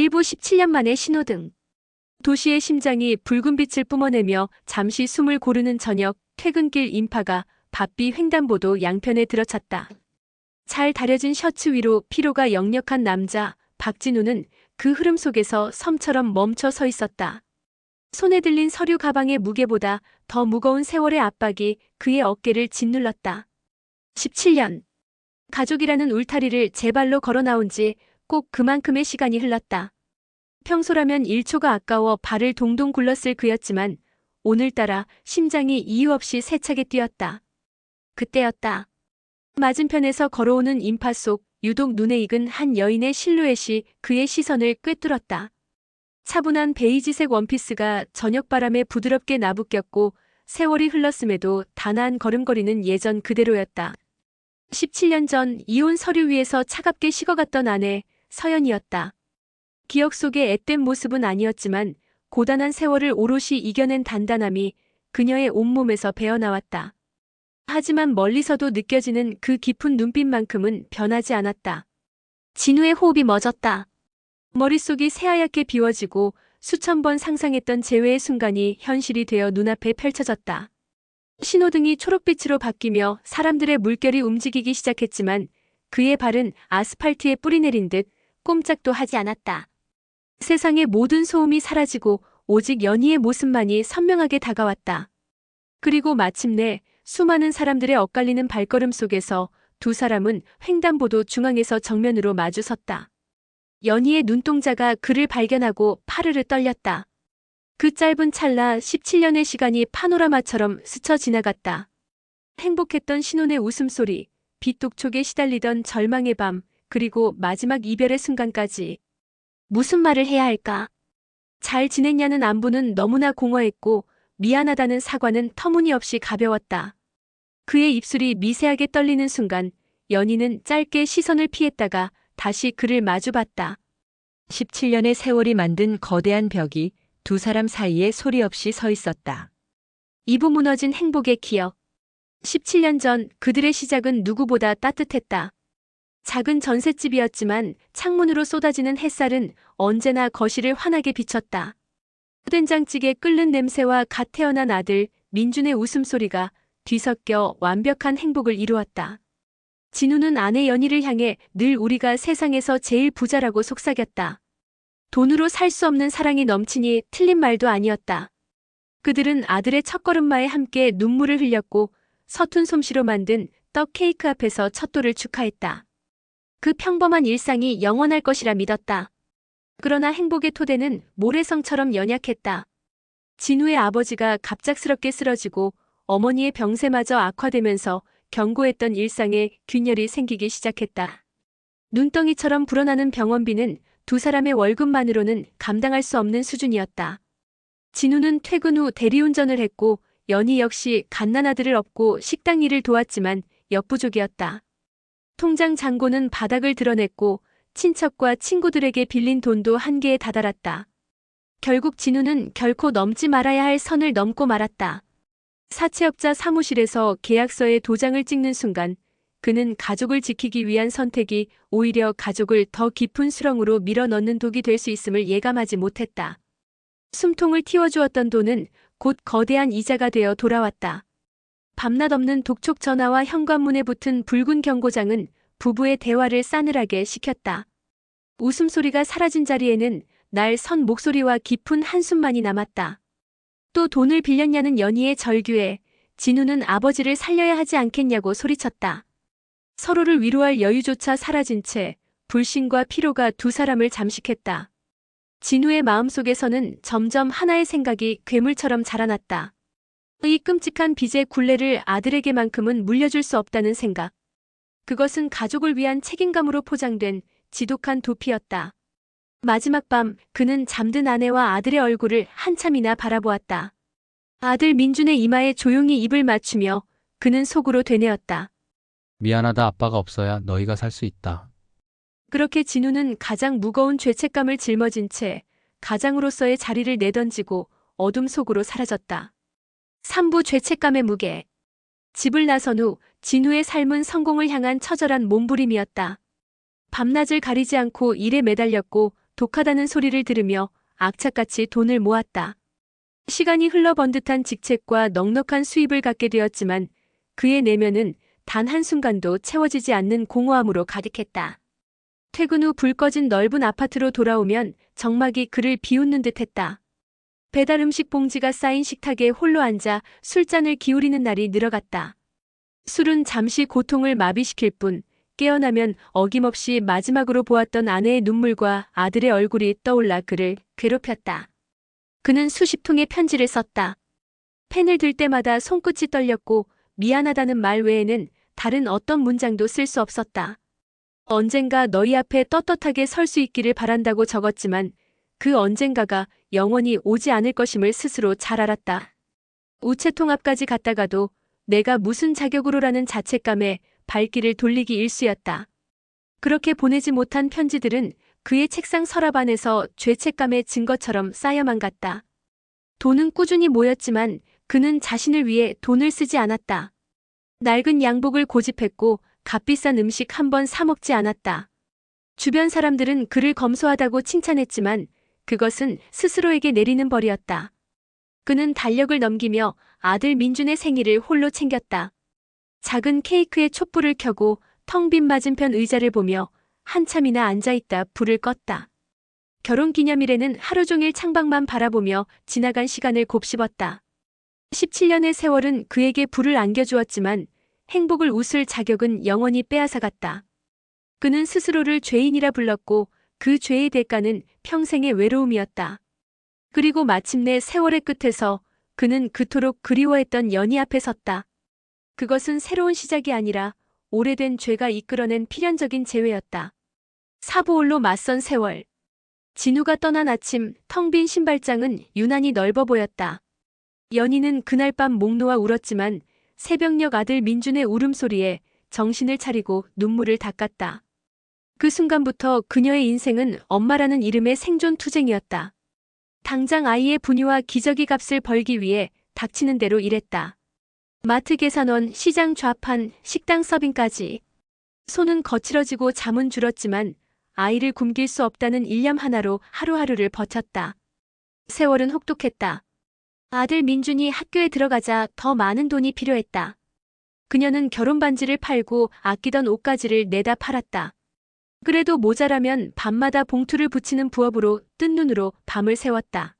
일부 17년 만의 신호등. 도시의 심장이 붉은 빛을 뿜어내며 잠시 숨을 고르는 저녁, 퇴근길 인파가 바삐 횡단보도 양편에 들어찼다. 잘 다려진 셔츠 위로 피로가 역력한 남자, 박진우는 그 흐름 속에서 섬처럼 멈춰 서 있었다. 손에 들린 서류 가방의 무게보다 더 무거운 세월의 압박이 그의 어깨를 짓눌렀다. 17년. 가족이라는 울타리를 제 발로 걸어 나온 지 꼭 그만큼의 시간이 흘렀다. 평소라면 1초가 아까워 발을 동동 굴렀을 그였지만 오늘따라 심장이 이유 없이 세차게 뛰었다. 그때였다. 맞은편에서 걸어오는 인파 속 유독 눈에 익은 한 여인의 실루엣이 그의 시선을 꿰뚫었다. 차분한 베이지색 원피스가 저녁바람에 부드럽게 나부꼈고 세월이 흘렀음에도 단아한 걸음걸이는 예전 그대로였다. 17년 전 이혼 서류 위에서 차갑게 식어갔던 아내 서연이었다. 기억 속의 앳된 모습은 아니었지만 고단한 세월을 오롯이 이겨낸 단단함이 그녀의 온몸에서 배어나왔다. 하지만 멀리서도 느껴지는 그 깊은 눈빛만큼은 변하지 않았다. 진우의 호흡이 멎었다. 머릿속이 새하얗게 비워지고 수천 번 상상했던 재회의 순간이 현실이 되어 눈앞에 펼쳐졌다. 신호등이 초록빛으로 바뀌며 사람들의 물결이 움직이기 시작했지만 그의 발은 아스팔트에 뿌리 내린 듯 꼼짝도 하지 않았다. 세상의 모든 소음이 사라지고 오직 연희의 모습만이 선명하게 다가왔다. 그리고 마침내 수많은 사람들의 엇갈리는 발걸음 속에서 두 사람은 횡단보도 중앙에서 정면으로 마주섰다. 연희의 눈동자가 그를 발견하고 파르르 떨렸다. 그 짧은 찰나 17년의 시간이 파노라마처럼 스쳐 지나갔다. 행복했던 신혼의 웃음소리, 빛독촉에 시달리던 절망의 밤, 그리고 마지막 이별의 순간까지. 무슨 말을 해야 할까? 잘 지냈냐는 안부는 너무나 공허했고 미안하다는 사과는 터무니없이 가벼웠다. 그의 입술이 미세하게 떨리는 순간 연희는 짧게 시선을 피했다가 다시 그를 마주봤다. 17년의 세월이 만든 거대한 벽이 두 사람 사이에 소리 없이 서 있었다. 이부 무너진 행복의 기억. 17년 전 그들의 시작은 누구보다 따뜻했다. 작은 전셋집이었지만 창문으로 쏟아지는 햇살은 언제나 거실을 환하게 비쳤다. 된장찌개 끓는 냄새와 갓 태어난 아들 민준의 웃음소리가 뒤섞여 완벽한 행복을 이루었다. 진우는 아내 연희를 향해 늘 우리가 세상에서 제일 부자라고 속삭였다. 돈으로 살 수 없는 사랑이 넘치니 틀린 말도 아니었다. 그들은 아들의 첫걸음마에 함께 눈물을 흘렸고 서툰 솜씨로 만든 떡 케이크 앞에서 첫돌을 축하했다. 그 평범한 일상이 영원할 것이라 믿었다. 그러나 행복의 토대는 모래성처럼 연약했다. 진우의 아버지가 갑작스럽게 쓰러지고 어머니의 병세마저 악화되면서 견고했던 일상에 균열이 생기기 시작했다. 눈덩이처럼 불어나는 병원비는 두 사람의 월급만으로는 감당할 수 없는 수준이었다. 진우는 퇴근 후 대리운전을 했고 연희 역시 갓난아들을 업고 식당 일을 도왔지만 역부족이었다. 통장 잔고는 바닥을 드러냈고 친척과 친구들에게 빌린 돈도 한계에 다다랐다. 결국 진우는 결코 넘지 말아야 할 선을 넘고 말았다. 사채업자 사무실에서 계약서에 도장을 찍는 순간 그는 가족을 지키기 위한 선택이 오히려 가족을 더 깊은 수렁으로 밀어넣는 독이 될 수 있음을 예감하지 못했다. 숨통을 틔워주었던 돈은 곧 거대한 이자가 되어 돌아왔다. 밤낮 없는 독촉 전화와 현관문에 붙은 붉은 경고장은 부부의 대화를 싸늘하게 식혔다. 웃음소리가 사라진 자리에는 날 선 목소리와 깊은 한숨만이 남았다. 또 돈을 빌렸냐는 연희의 절규에 진우는 아버지를 살려야 하지 않겠냐고 소리쳤다. 서로를 위로할 여유조차 사라진 채 불신과 피로가 두 사람을 잠식했다. 진우의 마음속에서는 점점 하나의 생각이 괴물처럼 자라났다. 이 끔찍한 빚의 굴레를 아들에게만큼은 물려줄 수 없다는 생각. 그것은 가족을 위한 책임감으로 포장된 지독한 도피였다. 마지막 밤 그는 잠든 아내와 아들의 얼굴을 한참이나 바라보았다. 아들 민준의 이마에 조용히 입을 맞추며 그는 속으로 되뇌었다. 미안하다. 아빠가 없어야 너희가 살 수 있다. 그렇게 진우는 가장 무거운 죄책감을 짊어진 채 가장으로서의 자리를 내던지고 어둠 속으로 사라졌다. 3부 죄책감의 무게. 집을 나선 후 진우의 삶은 성공을 향한 처절한 몸부림이었다. 밤낮을 가리지 않고 일에 매달렸고 독하다는 소리를 들으며 악착같이 돈을 모았다. 시간이 흘러번 듯한 직책과 넉넉한 수입을 갖게 되었지만 그의 내면은 단 한순간도 채워지지 않는 공허함으로 가득했다. 퇴근 후 불 꺼진 넓은 아파트로 돌아오면 정막이 그를 비웃는 듯했다. 배달 음식 봉지가 쌓인 식탁에 홀로 앉아 술잔을 기울이는 날이 늘어갔다. 술은 잠시 고통을 마비시킬 뿐 깨어나면 어김없이 마지막으로 보았던 아내의 눈물과 아들의 얼굴이 떠올라 그를 괴롭혔다. 그는 수십 통의 편지를 썼다. 펜을 들 때마다 손끝이 떨렸고 미안하다는 말 외에는 다른 어떤 문장도 쓸 수 없었다. 언젠가 너희 앞에 떳떳하게 설 수 있기를 바란다고 적었지만 그 언젠가가 영원히 오지 않을 것임을 스스로 잘 알았다. 우체통 앞까지 갔다가도 내가 무슨 자격으로라는 자책감에 발길을 돌리기 일쑤였다. 그렇게 보내지 못한 편지들은 그의 책상 서랍 안에서 죄책감의 증거처럼 쌓여만 갔다. 돈은 꾸준히 모였지만 그는 자신을 위해 돈을 쓰지 않았다. 낡은 양복을 고집했고 값비싼 음식 한 번 사 먹지 않았다. 주변 사람들은 그를 검소하다고 칭찬했지만 그것은 스스로에게 내리는 벌이었다. 그는 달력을 넘기며 아들 민준의 생일을 홀로 챙겼다. 작은 케이크에 촛불을 켜고 텅 빈 맞은편 의자를 보며 한참이나 앉아있다 불을 껐다. 결혼기념일에는 하루 종일 창밖만 바라보며 지나간 시간을 곱씹었다. 17년의 세월은 그에게 불을 안겨주었지만 행복을 웃을 자격은 영원히 빼앗아갔다. 그는 스스로를 죄인이라 불렀고 그 죄의 대가는 평생의 외로움이었다. 그리고 마침내 세월의 끝에서 그는 그토록 그리워했던 연희 앞에 섰다. 그것은 새로운 시작이 아니라 오래된 죄가 이끌어낸 필연적인 재회였다. 사보홀로 맞선 세월. 진우가 떠난 아침 텅 빈 신발장은 유난히 넓어 보였다. 연희는 그날 밤 목 놓아 울었지만 새벽녘 아들 민준의 울음소리에 정신을 차리고 눈물을 닦았다. 그 순간부터 그녀의 인생은 엄마라는 이름의 생존 투쟁이었다. 당장 아이의 분유와 기저귀 값을 벌기 위해 닥치는 대로 일했다. 마트 계산원, 시장 좌판, 식당 서빙까지. 손은 거칠어지고 잠은 줄었지만 아이를 굶길 수 없다는 일념 하나로 하루하루를 버텼다. 세월은 혹독했다. 아들 민준이 학교에 들어가자 더 많은 돈이 필요했다. 그녀는 결혼 반지를 팔고 아끼던 옷가지를 내다 팔았다. 그래도 모자라면 밤마다 봉투를 붙이는 부업으로 뜬 눈으로 밤을 새웠다.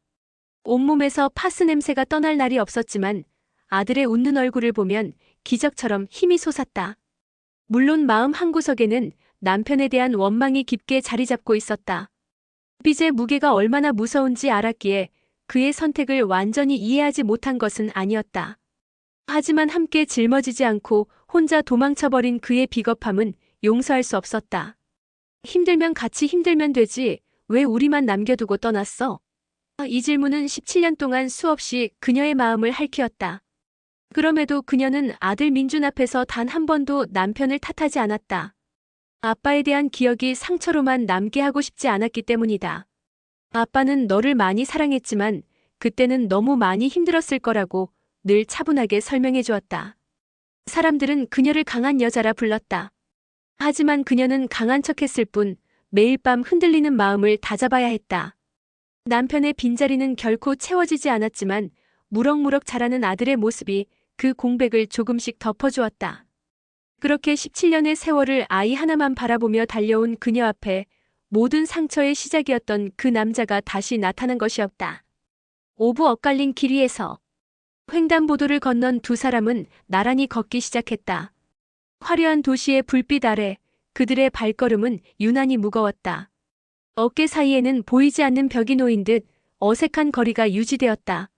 온몸에서 파스 냄새가 떠날 날이 없었지만 아들의 웃는 얼굴을 보면 기적처럼 힘이 솟았다. 물론 마음 한구석에는 남편에 대한 원망이 깊게 자리 잡고 있었다. 빚의 무게가 얼마나 무서운지 알았기에 그의 선택을 완전히 이해하지 못한 것은 아니었다. 하지만 함께 짊어지지 않고 혼자 도망쳐버린 그의 비겁함은 용서할 수 없었다. 힘들면 같이 힘들면 되지, 왜 우리만 남겨두고 떠났어? 이 질문은 17년 동안 수없이 그녀의 마음을 핥히었다. 그럼에도 그녀는 아들 민준 앞에서 단 한 번도 남편을 탓하지 않았다. 아빠에 대한 기억이 상처로만 남게 하고 싶지 않았기 때문이다. 아빠는 너를 많이 사랑했지만 그때는 너무 많이 힘들었을 거라고 늘 차분하게 설명해 주었다. 사람들은 그녀를 강한 여자라 불렀다. 하지만 그녀는 강한 척했을 뿐 매일 밤 흔들리는 마음을 다잡아야 했다. 남편의 빈자리는 결코 채워지지 않았지만 무럭무럭 자라는 아들의 모습이 그 공백을 조금씩 덮어주었다. 그렇게 17년의 세월을 아이 하나만 바라보며 달려온 그녀 앞에 모든 상처의 시작이었던 그 남자가 다시 나타난 것이었다. 오부 엇갈린 길 위에서 횡단보도를 건넌 두 사람은 나란히 걷기 시작했다. 화려한 도시의 불빛 아래 그들의 발걸음은 유난히 무거웠다. 어깨 사이에는 보이지 않는 벽이 놓인 듯 어색한 거리가 유지되었다.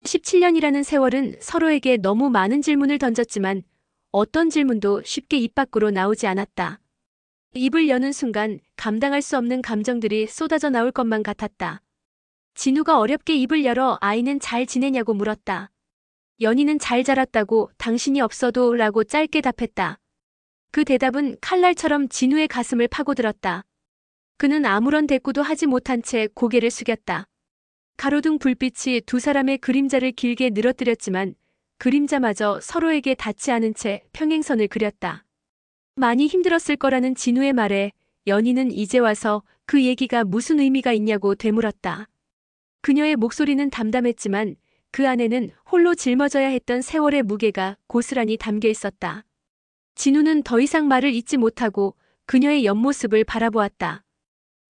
17년이라는 세월은 서로에게 너무 많은 질문을 던졌지만 어떤 질문도 쉽게 입 밖으로 나오지 않았다. 입을 여는 순간 감당할 수 없는 감정들이 쏟아져 나올 것만 같았다. 진우가 어렵게 입을 열어 아이는 잘 지내냐고 물었다. 연희는 잘 자랐다고 당신이 없어도 라고 짧게 답했다. 그 대답은 칼날처럼 진우의 가슴을 파고들었다. 그는 아무런 대꾸도 하지 못한 채 고개를 숙였다. 가로등 불빛이 두 사람의 그림자를 길게 늘어뜨렸지만 그림자마저 서로에게 닿지 않은 채 평행선을 그렸다. 많이 힘들었을 거라는 진우의 말에 연희는 이제 와서 그 얘기가 무슨 의미가 있냐고 되물었다. 그녀의 목소리는 담담했지만 그 안에는 홀로 짊어져야 했던 세월의 무게가 고스란히 담겨 있었다. 진우는 더 이상 말을 잇지 못하고 그녀의 옆모습을 바라보았다.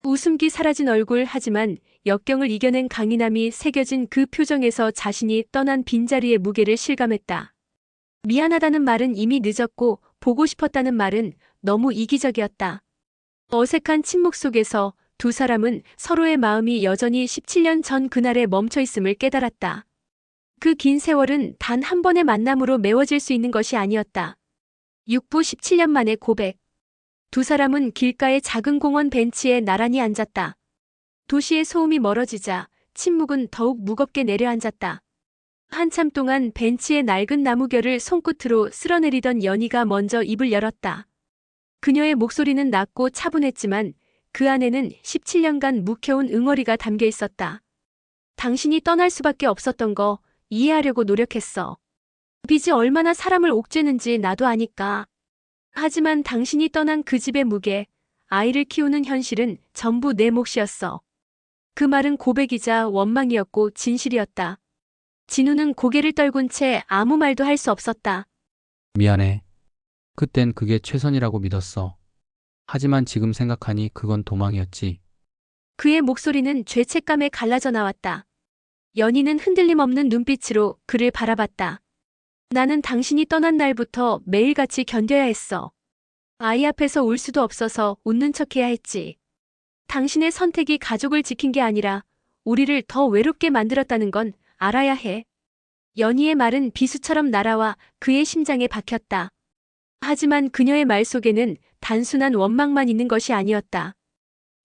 웃음기 사라진 얼굴 하지만 역경을 이겨낸 강인함이 새겨진 그 표정에서 자신이 떠난 빈자리의 무게를 실감했다. 미안하다는 말은 이미 늦었고 보고 싶었다는 말은 너무 이기적이었다. 어색한 침묵 속에서 두 사람은 서로의 마음이 여전히 17년 전 그날에 멈춰 있음을 깨달았다. 그 긴 세월은 단 한 번의 만남으로 메워질 수 있는 것이 아니었다. 육부 17년 만의 고백. 두 사람은 길가의 작은 공원 벤치에 나란히 앉았다. 도시의 소음이 멀어지자 침묵은 더욱 무겁게 내려앉았다. 한참 동안 벤치의 낡은 나무결을 손끝으로 쓸어내리던 연희가 먼저 입을 열었다. 그녀의 목소리는 낮고 차분했지만 그 안에는 17년간 묵혀온 응어리가 담겨 있었다. 당신이 떠날 수밖에 없었던 거 이해하려고 노력했어. 빚이 얼마나 사람을 옥죄는지 나도 아니까. 하지만 당신이 떠난 그 집의 무게, 아이를 키우는 현실은 전부 내 몫이었어. 그 말은 고백이자 원망이었고 진실이었다. 진우는 고개를 떨군 채 아무 말도 할 수 없었다. 미안해. 그땐 그게 최선이라고 믿었어. 하지만 지금 생각하니 그건 도망이었지. 그의 목소리는 죄책감에 갈라져 나왔다. 연희는 흔들림 없는 눈빛으로 그를 바라봤다. 나는 당신이 떠난 날부터 매일같이 견뎌야 했어. 아이 앞에서 울 수도 없어서 웃는 척해야 했지. 당신의 선택이 가족을 지킨 게 아니라 우리를 더 외롭게 만들었다는 건 알아야 해. 연희의 말은 비수처럼 날아와 그의 심장에 박혔다. 하지만 그녀의 말 속에는 단순한 원망만 있는 것이 아니었다.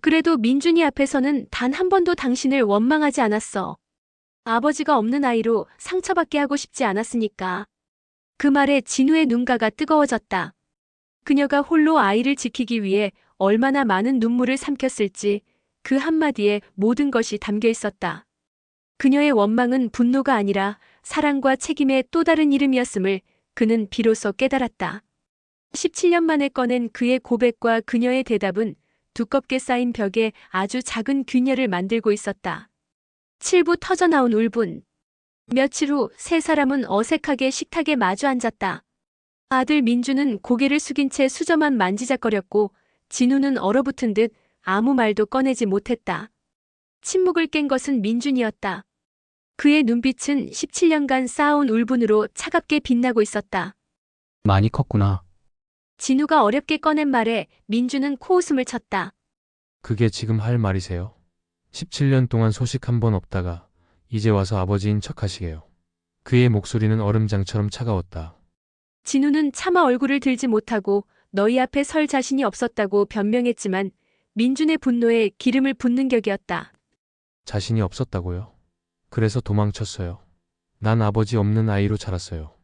그래도 민준이 앞에서는 단 한 번도 당신을 원망하지 않았어. 아버지가 없는 아이로 상처받게 하고 싶지 않았으니까. 그 말에 진우의 눈가가 뜨거워졌다. 그녀가 홀로 아이를 지키기 위해 얼마나 많은 눈물을 삼켰을지 그 한마디에 모든 것이 담겨 있었다. 그녀의 원망은 분노가 아니라 사랑과 책임의 또 다른 이름이었음을 그는 비로소 깨달았다. 17년 만에 꺼낸 그의 고백과 그녀의 대답은 두껍게 쌓인 벽에 아주 작은 균열을 만들고 있었다. 7부 터져나온 울분. 며칠 후 세 사람은 어색하게 식탁에 마주 앉았다. 아들 민주는 고개를 숙인 채 수저만 만지작거렸고 진우는 얼어붙은 듯 아무 말도 꺼내지 못했다. 침묵을 깬 것은 민준이었다. 그의 눈빛은 17년간 쌓아온 울분으로 차갑게 빛나고 있었다. 많이 컸구나. 진우가 어렵게 꺼낸 말에 민주는 코웃음을 쳤다. 그게 지금 할 말이세요? 17년 동안 소식 한 번 없다가 이제 와서 아버지인 척 하시게요. 그의 목소리는 얼음장처럼 차가웠다. 진우는 차마 얼굴을 들지 못하고 너희 앞에 설 자신이 없었다고 변명했지만 민준의 분노에 기름을 붓는 격이었다. 자신이 없었다고요? 그래서 도망쳤어요. 난 아버지 없는 아이로 자랐어요.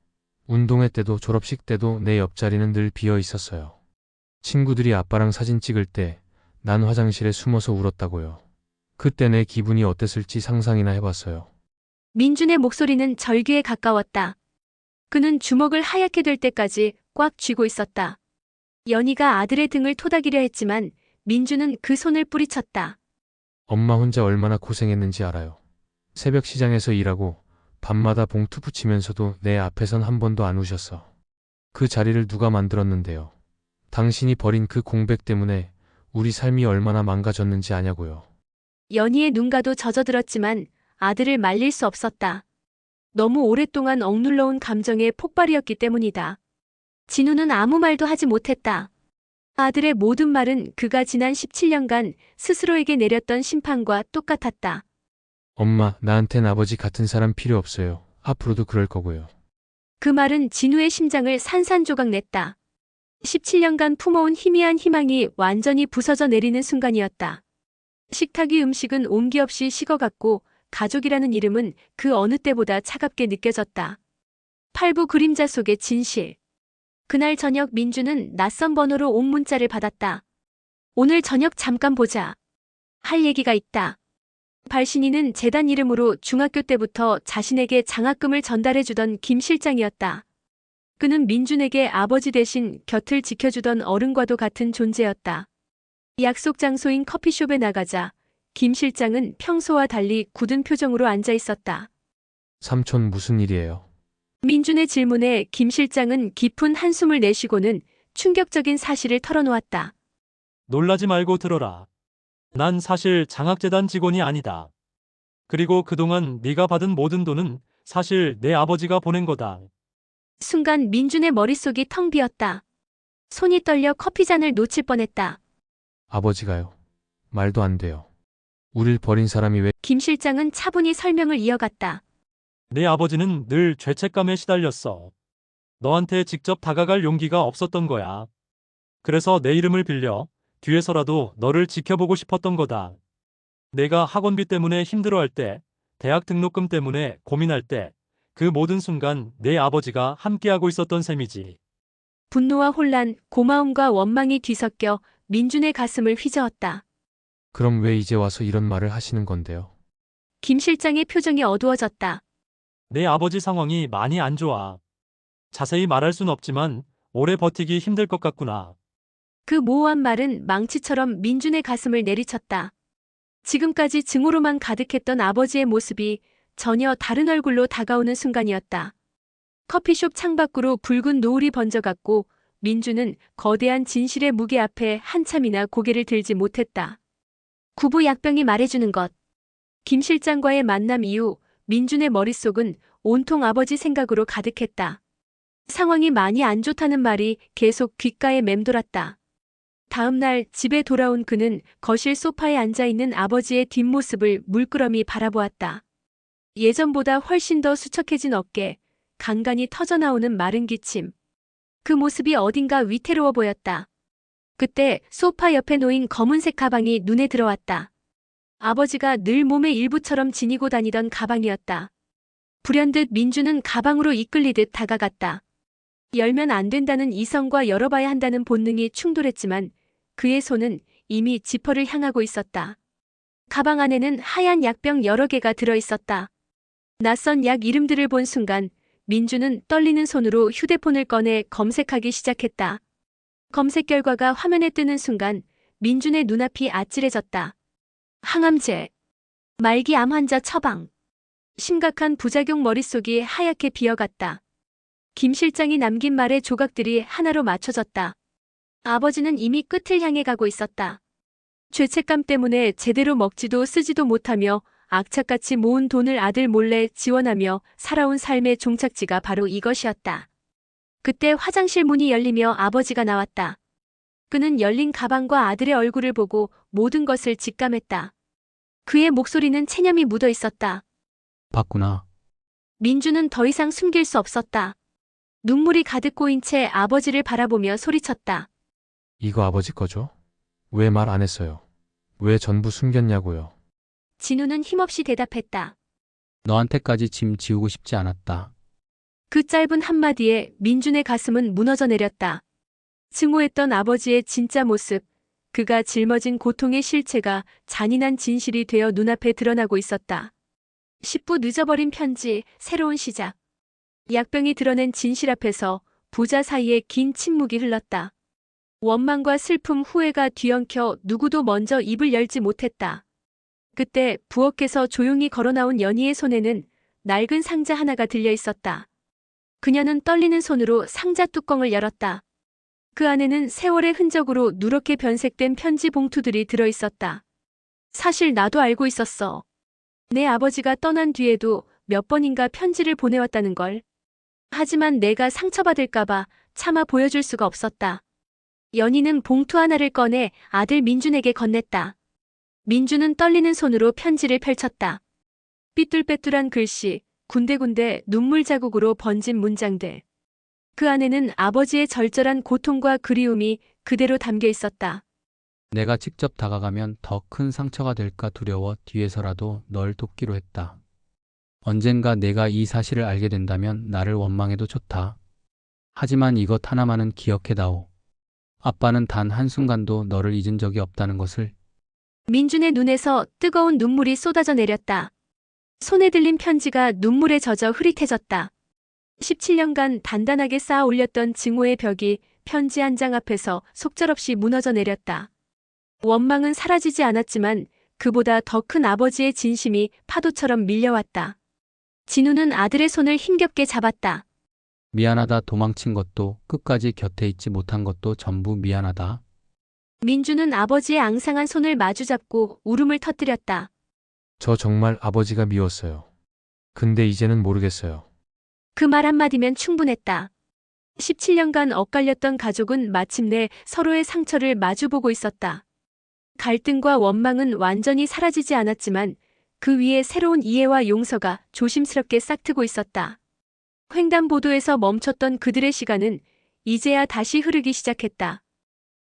운동회 때도 졸업식 때도 내 옆자리는 늘 비어 있었어요. 친구들이 아빠랑 사진 찍을 때 난 화장실에 숨어서 울었다고요. 그때 내 기분이 어땠을지 상상이나 해봤어요. 민준의 목소리는 절규에 가까웠다. 그는 주먹을 하얗게 될 때까지 꽉 쥐고 있었다. 연희가 아들의 등을 토닥이려 했지만 민준은 그 손을 뿌리쳤다. 엄마 혼자 얼마나 고생했는지 알아요. 새벽 시장에서 일하고 밤마다 봉투 붙이면서도 내 앞에선 한 번도 안 우셨어. 그 자리를 누가 만들었는데요. 당신이 버린 그 공백 때문에 우리 삶이 얼마나 망가졌는지 아냐고요. 연희의 눈가도 젖어들었지만 아들을 말릴 수 없었다. 너무 오랫동안 억눌러온 감정의 폭발이었기 때문이다. 진우는 아무 말도 하지 못했다. 아들의 모든 말은 그가 지난 17년간 스스로에게 내렸던 심판과 똑같았다. 엄마, 나한텐 아버지 같은 사람 필요 없어요. 앞으로도 그럴 거고요. 그 말은 진우의 심장을 산산조각 냈다. 17년간 품어온 희미한 희망이 완전히 부서져 내리는 순간이었다. 식탁 위 음식은 온기 없이 식어갔고 가족이라는 이름은 그 어느 때보다 차갑게 느껴졌다. 8부 그림자 속의 진실. 그날 저녁 민주는 낯선 번호로 온 문자를 받았다. 오늘 저녁 잠깐 보자. 할 얘기가 있다. 발신인은 재단 이름으로 중학교 때부터 자신에게 장학금을 전달해주던 김 실장이었다. 그는 민준에게 아버지 대신 곁을 지켜주던 어른과도 같은 존재였다. 약속 장소인 커피숍에 나가자 김 실장은 평소와 달리 굳은 표정으로 앉아 있었다. 삼촌 무슨 일이에요? 민준의 질문에 김 실장은 깊은 한숨을 내쉬고는 충격적인 사실을 털어놓았다. 놀라지 말고 들어라. 난 사실 장학재단 직원이 아니다. 그리고 그동안 네가 받은 모든 돈은 사실 내 아버지가 보낸 거다. 순간 민준의 머릿속이 텅 비었다. 손이 떨려 커피잔을 놓칠 뻔했다. 아버지가요. 말도 안 돼요. 우릴 버린 사람이 왜 김 실장은 차분히 설명을 이어갔다. 내 아버지는 늘 죄책감에 시달렸어. 너한테 직접 다가갈 용기가 없었던 거야. 그래서 내 이름을 빌려 뒤에서라도 너를 지켜보고 싶었던 거다. 내가 학원비 때문에 힘들어할 때, 대학 등록금 때문에 고민할 때, 그 모든 순간 내 아버지가 함께하고 있었던 셈이지. 분노와 혼란, 고마움과 원망이 뒤섞여 민준의 가슴을 휘저었다. 그럼 왜 이제 와서 이런 말을 하시는 건데요? 김 실장의 표정이 어두워졌다. 내 아버지 상황이 많이 안 좋아. 자세히 말할 순 없지만 오래 버티기 힘들 것 같구나. 그 모호한 말은 망치처럼 민준의 가슴을 내리쳤다. 지금까지 증오로만 가득했던 아버지의 모습이 전혀 다른 얼굴로 다가오는 순간이었다. 커피숍 창밖으로 붉은 노을이 번져갔고 민준은 거대한 진실의 무게 앞에 한참이나 고개를 들지 못했다. 구부 약병이 말해주는 것. 김 실장과의 만남 이후 민준의 머릿속은 온통 아버지 생각으로 가득했다. 상황이 많이 안 좋다는 말이 계속 귓가에 맴돌았다. 다음 날 집에 돌아온 그는 거실 소파에 앉아있는 아버지의 뒷모습을 물끄러미 바라보았다. 예전보다 훨씬 더 수척해진 어깨, 간간히 터져나오는 마른 기침. 그 모습이 어딘가 위태로워 보였다. 그때 소파 옆에 놓인 검은색 가방이 눈에 들어왔다. 아버지가 늘 몸의 일부처럼 지니고 다니던 가방이었다. 불현듯 민준은 가방으로 이끌리듯 다가갔다. 열면 안 된다는 이성과 열어봐야 한다는 본능이 충돌했지만 그의 손은 이미 지퍼를 향하고 있었다. 가방 안에는 하얀 약병 여러 개가 들어있었다. 낯선 약 이름들을 본 순간 민준은 떨리는 손으로 휴대폰을 꺼내 검색하기 시작했다. 검색 결과가 화면에 뜨는 순간 민준의 눈앞이 아찔해졌다. 항암제, 말기 암 환자 처방. 심각한 부작용 머릿속이 하얗게 비어갔다. 김 실장이 남긴 말의 조각들이 하나로 맞춰졌다. 아버지는 이미 끝을 향해 가고 있었다. 죄책감 때문에 제대로 먹지도 쓰지도 못하며 악착같이 모은 돈을 아들 몰래 지원하며 살아온 삶의 종착지가 바로 이것이었다. 그때 화장실 문이 열리며 아버지가 나왔다. 그는 열린 가방과 아들의 얼굴을 보고 모든 것을 직감했다. 그의 목소리는 체념이 묻어 있었다. 봤구나. 민준은 더 이상 숨길 수 없었다. 눈물이 가득 고인 채 아버지를 바라보며 소리쳤다. 이거 아버지 거죠? 왜 말 안 했어요? 왜 전부 숨겼냐고요? 진우는 힘없이 대답했다. 너한테까지 짐 지우고 싶지 않았다. 그 짧은 한마디에 민준의 가슴은 무너져 내렸다. 증오했던 아버지의 진짜 모습, 그가 짊어진 고통의 실체가 잔인한 진실이 되어 눈앞에 드러나고 있었다. 10부 늦어버린 편지, 새로운 시작. 약병이 드러낸 진실 앞에서 부자 사이에 긴 침묵이 흘렀다. 원망과 슬픔, 후회가 뒤엉켜 누구도 먼저 입을 열지 못했다. 그때 부엌에서 조용히 걸어나온 연희의 손에는 낡은 상자 하나가 들려 있었다. 그녀는 떨리는 손으로 상자 뚜껑을 열었다. 그 안에는 세월의 흔적으로 누렇게 변색된 편지 봉투들이 들어 있었다. 사실 나도 알고 있었어. 내 아버지가 떠난 뒤에도 몇 번인가 편지를 보내왔다는 걸. 하지만 내가 상처받을까봐 차마 보여줄 수가 없었다. 연희는 봉투 하나를 꺼내 아들 민준에게 건넸다. 민준은 떨리는 손으로 편지를 펼쳤다. 삐뚤빼뚤한 글씨, 군데군데 눈물 자국으로 번진 문장들. 그 안에는 아버지의 절절한 고통과 그리움이 그대로 담겨 있었다. 내가 직접 다가가면 더 큰 상처가 될까 두려워 뒤에서라도 널 돕기로 했다. 언젠가 내가 이 사실을 알게 된다면 나를 원망해도 좋다. 하지만 이것 하나만은 기억해다오. 아빠는 단 한순간도 너를 잊은 적이 없다는 것을. 민준의 눈에서 뜨거운 눈물이 쏟아져 내렸다. 손에 들린 편지가 눈물에 젖어 흐릿해졌다. 17년간 단단하게 쌓아 올렸던 증오의 벽이 편지 한 장 앞에서 속절없이 무너져 내렸다. 원망은 사라지지 않았지만 그보다 더 큰 아버지의 진심이 파도처럼 밀려왔다. 진우는 아들의 손을 힘겹게 잡았다. 미안하다. 도망친 것도, 끝까지 곁에 있지 못한 것도 전부 미안하다. 민주는 아버지의 앙상한 손을 마주잡고 울음을 터뜨렸다. 저 정말 아버지가 미웠어요. 근데 이제는 모르겠어요. 그 말 한마디면 충분했다. 17년간 엇갈렸던 가족은 마침내 서로의 상처를 마주보고 있었다. 갈등과 원망은 완전히 사라지지 않았지만 그 위에 새로운 이해와 용서가 조심스럽게 싹트고 있었다. 횡단보도에서 멈췄던 그들의 시간은 이제야 다시 흐르기 시작했다.